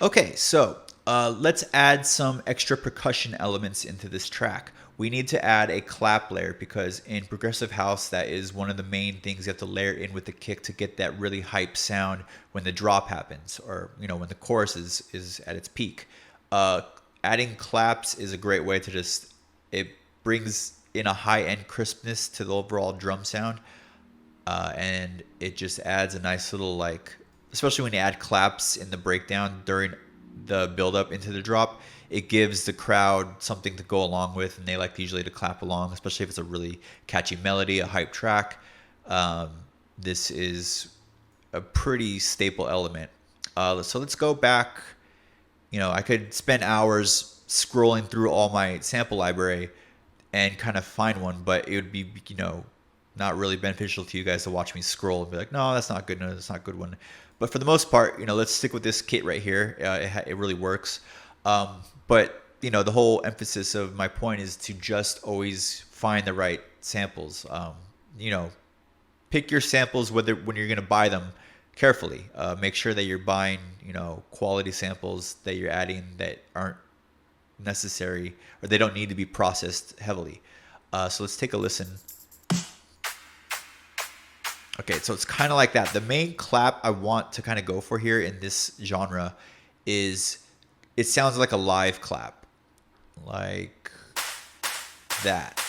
Okay, so let's add some extra percussion elements into this track. We need to add a clap layer because in progressive house, that is one of the main things you have to layer in with the kick to get that really hype sound when the drop happens, or when the chorus is at its peak. Uh, Adding claps is a great way to just it brings in a high end crispness to the overall drum sound, and it just adds a nice little like, especially when you add claps in the breakdown during the build up into the drop, it gives the crowd something to go along with, and they like usually to clap along, especially if it's a really catchy melody, a hype track. Um, this is a pretty staple element. So let's go back. I could spend hours scrolling through all my sample library and kind of find one, but it would be, not really beneficial to you guys to watch me scroll and be like, no, that's not good. No, that's not a good one. But for the most part, let's stick with this kit right here. It really works. But the whole emphasis of my point is to just always find the right samples. Pick your samples when you're going to buy them carefully. Make sure that you're buying, quality samples that you're adding that aren't necessary or they don't need to be processed heavily. So let's take a listen. Okay, so it's kind of like that. The main clap I want to kind of go for here in this genre is it sounds like a live clap. Like that.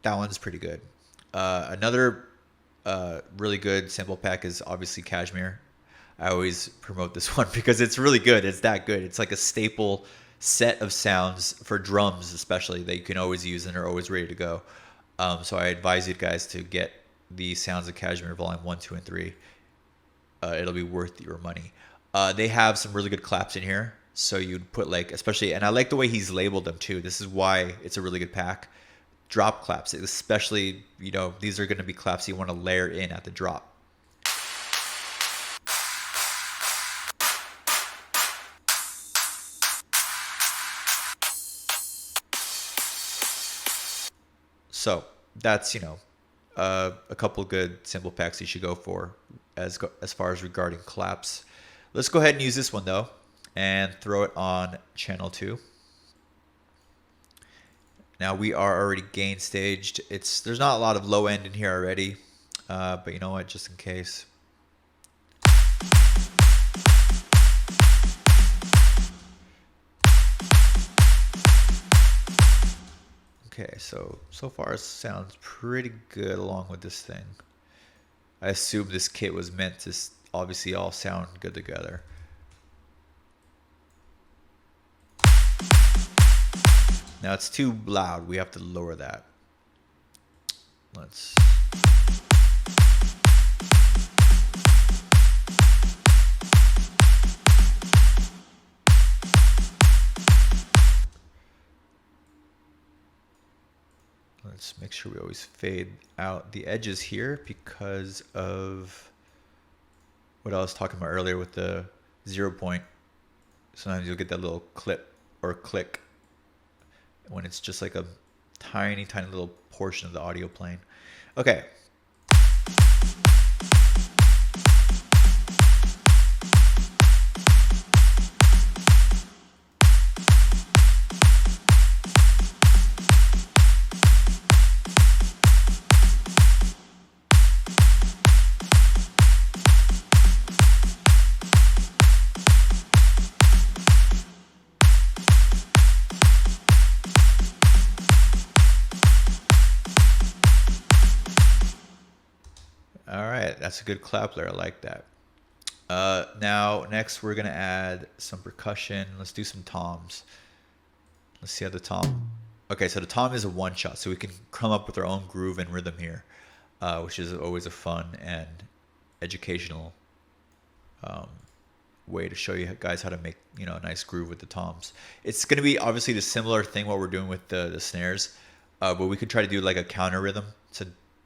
That one's pretty good. Another really good sample pack is obviously Cashmere. I always promote this one because it's really good. It's that good. It's like a staple set of sounds for drums, especially, that you can always use and are always ready to go. So I advise you guys to get the Sounds of Cashmere Volume 1, 2, and 3. It'll be worth your money. They have some really good claps in here. So you'd put like, especially, and I like the way he's labeled them too. This is why it's a really good pack. Drop claps, especially, these are going to be claps you want to layer in at the drop. So that's, a couple good sample packs you should go for as far as regarding claps. Let's go ahead and use this one though and throw it on channel 2. Now we are already gain staged. There's not a lot of low end in here already, but you know what, just in case. Okay, so far it sounds pretty good along with this thing. I assume this kit was meant to obviously all sound good together. Now it's too loud. We have to lower that. Let's... Let's make sure we always fade out the edges here because of what I was talking about earlier with the 0 point. Sometimes you'll get that little clip or click when it's just like a tiny, tiny little portion of the audio playing. Okay. That's a good clap layer. I like that. Now, next we're going to add some percussion. Let's do some toms. Let's see how the tom... Okay, so the tom is a one-shot, so we can come up with our own groove and rhythm here, which is always a fun and educational way to show you guys how to make a nice groove with the toms. It's going to be obviously the similar thing what we're doing with the snares, but we could try to do like a counter rhythm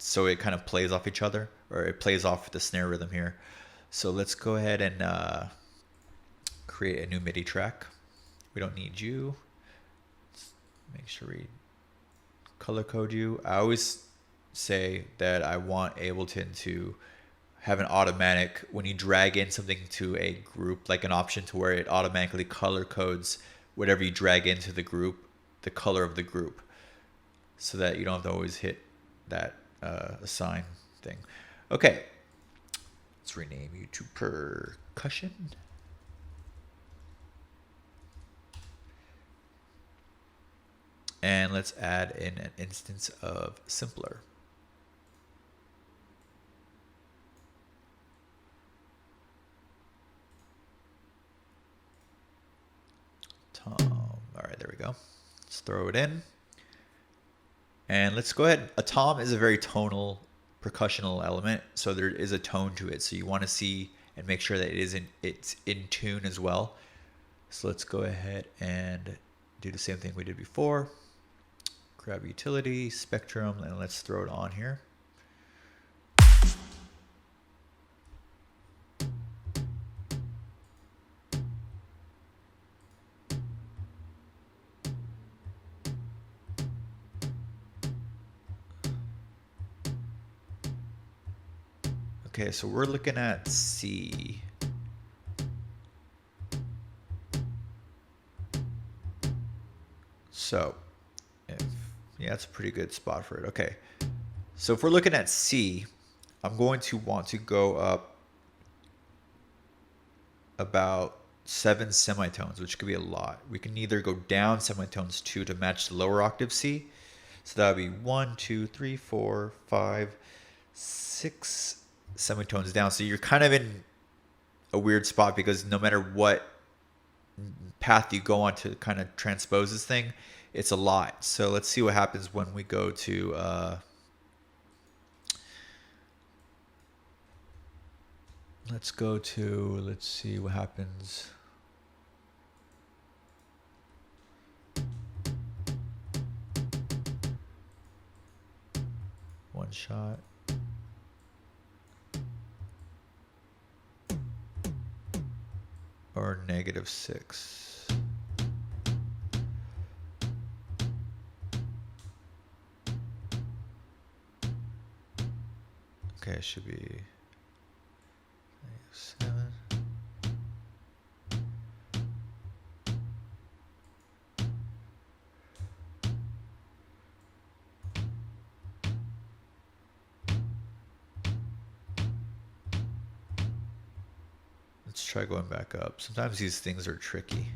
so it kind of plays off each other, or it plays off the snare rhythm here. So let's go ahead and create a new MIDI track. We don't need you. Let's make sure we color code you. I always say that I want Ableton to have an automatic, when you drag in something to a group, like an option to where it automatically color codes whatever you drag into the group, the color of the group, so that you don't have to always hit that assign thing. Okay, let's rename you to percussion. And let's add in an instance of simpler. Tom. All right, there we go. Let's throw it in. And let's go ahead. A tom is a very tonal percussional element, so there is a tone to it. So you want to see and make sure that it's in tune as well. So let's go ahead and do the same thing we did before. Grab utility, spectrum, and let's throw it on here. Okay, so we're looking at C. So, yeah, that's a pretty good spot for it. Okay, so if we're looking at C, I'm going to want to go up about 7 semitones, which could be a lot. We can either go down semitones 2 to match the lower octave C. So that would be 1, 2, 3, 4, 5, 6 semitones down. So you're kind of in a weird spot because no matter what path you go on to kind of transpose this thing, it's a lot. So let's see what happens when we go to let's see what happens. One shot. Or -6. Okay, it should be -7. Let's try going back up. Sometimes these things are tricky.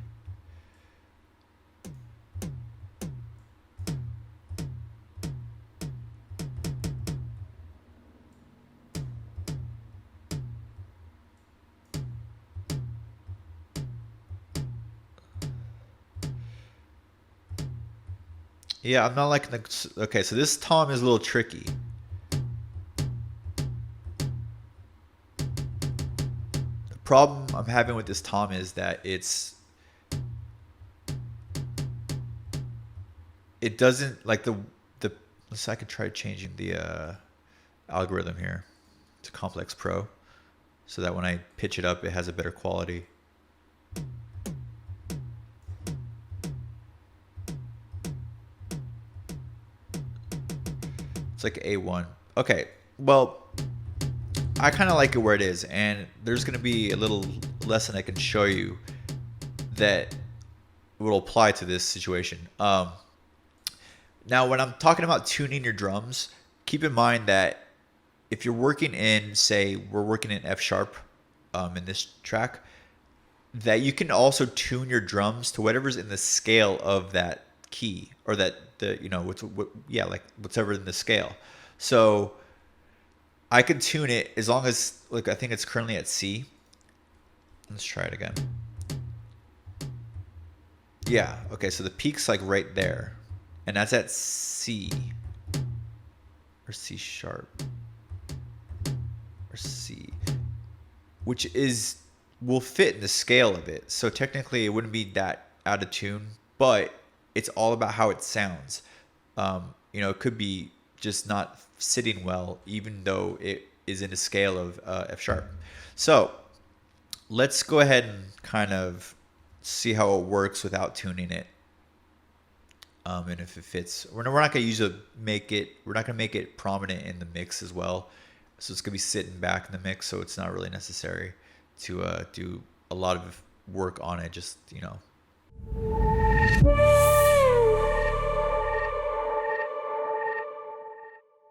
Yeah, I'm not liking the... Okay, so this tom is a little tricky. The problem I'm having with this tom is that it doesn't like the let's I could try changing the algorithm here to Complex Pro so that when I pitch it up it has a better quality. It's like A1. Okay, well, I kind of like it where it is, and there's going to be a little lesson I can show you that will apply to this situation. Now, when I'm talking about tuning your drums, keep in mind that if you're working in, say, we're working in F sharp in this track, that you can also tune your drums to whatever's in the scale of that key, or that like whatever in the scale. So I can tune it as long as, like, I think it's currently at C. Let's try it again. Yeah, okay, so the peak's like right there. And that's at C. Or C sharp. Or C. Which will fit in the scale of it. So technically it wouldn't be that out of tune, but it's all about how it sounds. It could be just not sitting well, even though it is in a scale of F sharp. So let's go ahead and kind of see how it works without tuning it. And if it fits, we're not going to make it prominent in the mix as well. So it's gonna be sitting back in the mix. So it's not really necessary to do a lot of work on it. Just